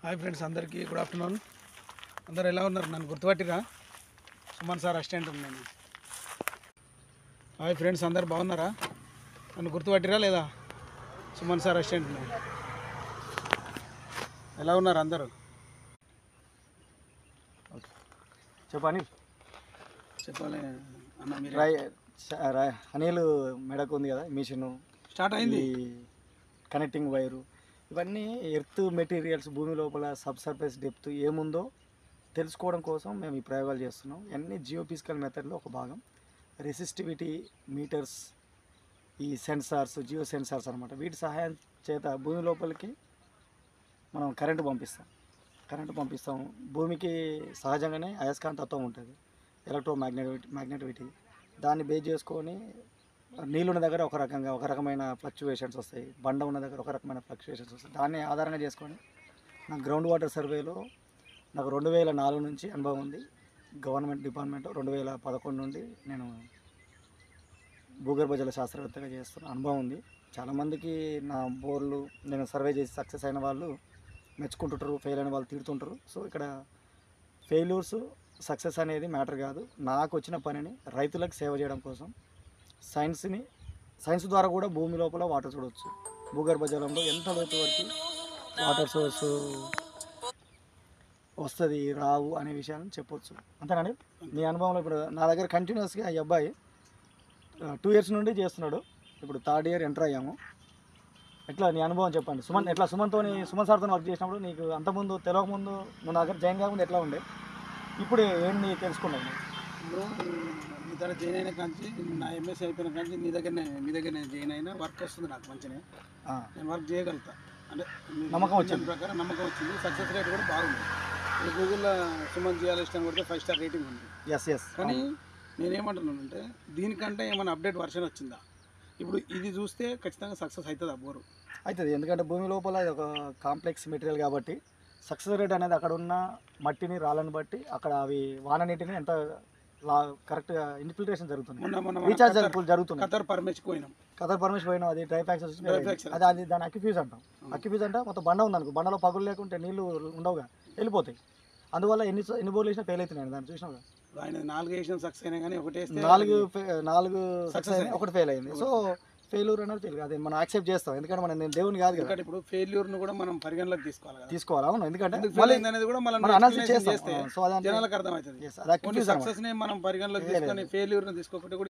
Hi friends, అందరికీ good afternoon. అందరు ఎలా ఉన్నారు? నన్ను గుర్తుపట్టిరా? సుమన్ సార్ అసిస్టెంట్ నేను. హాయ్ ఫ్రెండ్స్, అందరు బాగున్నారా? నన్ను గుర్తుపట్టిరా లేదా? సుమన్ సార్ అసిస్టెంట్ నేను. ఎలా ఉన్నారు అందరూ? చెప్పని చెప్పాలి అన్న. మీరు అనిల్ మెడకు ఉంది కదా మిషన్ స్టార్ట్ అయింది. కనెక్టింగ్ వైరు ఇవన్నీ ఎర్త్ మెటీరియల్స్ భూమి లోపల సబ్ సర్ఫేస్ డెప్త్ ఏముందో తెలుసుకోవడం కోసం మేము ఈ ప్రయోగాలు చేస్తున్నాం. ఇవన్నీ జియోఫిజికల్ మెథడ్లో ఒక భాగం. రెసిస్టివిటీ మీటర్స్, ఈ సెన్సార్స్, జియో సెన్సార్స్ అనమాట. వీటి సహాయం చేత భూమి లోపలికి మనం కరెంటు పంపిస్తాం. భూమికి సహజంగానే అయస్కాంతత్వం ఉంటుంది, మ్యాగ్నెటివిటీ. దాన్ని బేస్ చేసుకొని నీళ్ళున్న దగ్గర ఒక రకమైన ఫ్లక్చువేషన్స్ వస్తాయి, బండ ఉన్న దగ్గర ఒక రకమైన ఫ్లక్చువేషన్స్ వస్తాయి. దాన్ని ఆధారంగా చేసుకొని నా గ్రౌండ్ వాటర్ సర్వేలో నాకు 2004 నుంచి అనుభవం ఉంది. గవర్నమెంట్ డిపార్ట్మెంట్ 2011 నుండి నేను భూగర్భ జల శాస్త్రవేత్తగా చేస్తున్న అనుభవం ఉంది. చాలామందికి నా బోర్లు నేను సర్వే చేసి సక్సెస్ అయిన వాళ్ళు మెచ్చుకుంటుంటారు, ఫెయిల్ అయిన వాళ్ళు తిడుతుంటారు. సో ఇక్కడ ఫెయిల్యూర్స్ సక్సెస్ అనేది మ్యాటర్ కాదు. నాకు వచ్చిన పనిని రైతులకు సేవ చేయడం కోసం సైన్స్ ద్వారా కూడా భూమి లోపల వాటర్ చూడవచ్చు. భూగర్భ జలంలో ఎంత లోతు వరకు వాటర్ సోర్స్ వస్తుంది, రావు అనే విషయాన్ని చెప్పొచ్చు. అంతేనండి. మీ అనుభవంలో ఇప్పుడు నా దగ్గర కంటిన్యూస్గా ఈ అబ్బాయి 2 years నుండి చేస్తున్నాడు. ఇప్పుడు 3rd year ఎంటర్ అయ్యాము. ఎట్లా నీ అనుభవం చెప్పండి. సుమన్ సుమన్ సార్తో వర్క్ చేసినప్పుడు నీకు అంతకుముందు తెలియకముందు నువ్వు నా దగ్గర జాయిన్ కాకముందు ఎట్లా ఉండే, ఇప్పుడు ఏంటి తెలుసుకున్నావు? మీ దగ్గర జాయిన్ అయిన కానీ నా ఎంఎస్సీ అయిపోయిన కానీ మీ దగ్గరనే జాయిన్ అయినా వర్క్ వస్తుంది నాకు మంచిగా. నేను వర్క్ చేయగలుగుతా అంటే నమ్మకం వచ్చింది. ప్రకారం నమ్మకం వచ్చింది. సక్సెస్ రేట్ కూడా బాగుంది. గూగుల్లో సుమన్ జియాలిస్ట్ అని కొడితే 5 star రేటింగ్ ఉంది. ఎస్. కానీ నేనేమంటున్నానంటే దీనికంటే ఏమైనా అప్డేట్ వర్షన్ వచ్చిందా? ఇప్పుడు ఇది చూస్తే ఖచ్చితంగా సక్సెస్ అవుతుందా బోరు? అవుతుంది. ఎందుకంటే భూమి లోపల ఇది ఒక కాంప్లెక్స్ మెటీరియల్ కాబట్టి సక్సెస్ రేట్ అనేది అక్కడ ఉన్న మట్టిని రాళ్ళని బట్టి అక్కడ అవి వాన నీటిని ఎంత కరెక్ట్గా ఇన్ఫిల్ట్రేషన్ జరుగుతుంది, రీఛార్జ్ జరుగుతుంది. కతర్ పర్మిషన్ పోయినాం. అది డ్రై ఫ్యాక్చర్ అది దాని అక్యుఫ్యూజ్ అంటాం. అక్యుఫ్యూజ్ అంటే మొత్తం బండ ఉందనుకో, బండలో పగులు లేకుంటే నీళ్ళు ఉండవుగా, వెళ్ళిపోతాయి. అందువల్ల ఎన్ని బోర్లు వేసినా ఫెయిల్ అవుతున్నాయి. దాన్ని చూసినావుగా, 4 వేసిన సక్సెస్ అయినా కానీ నాలుగు సక్సెస్ అయింది, ఒకటి ఫెయిల్ అయింది. సో ఫెయిల్యూర్ అనేది తెలియదు, అది మనం యాక్సెప్ట్ చేస్తాం. ఎందుకంటే నేను దేవుని కాదు కదా. ఇప్పుడు ఫెయిల్యూర్ ను కూడా మనం పరిగణలోకి తీసుకోవాలి. అవును. ఎందుకంటే అనేది కూడా మనం అనాలిసిస్ చేస్తే జనాలకు అర్థమవుతుంది. సక్సెస్ ని మనం పరిగణలోకి తీసుకొని ఫెయిల్యూర్ ను తీసుకోకుండా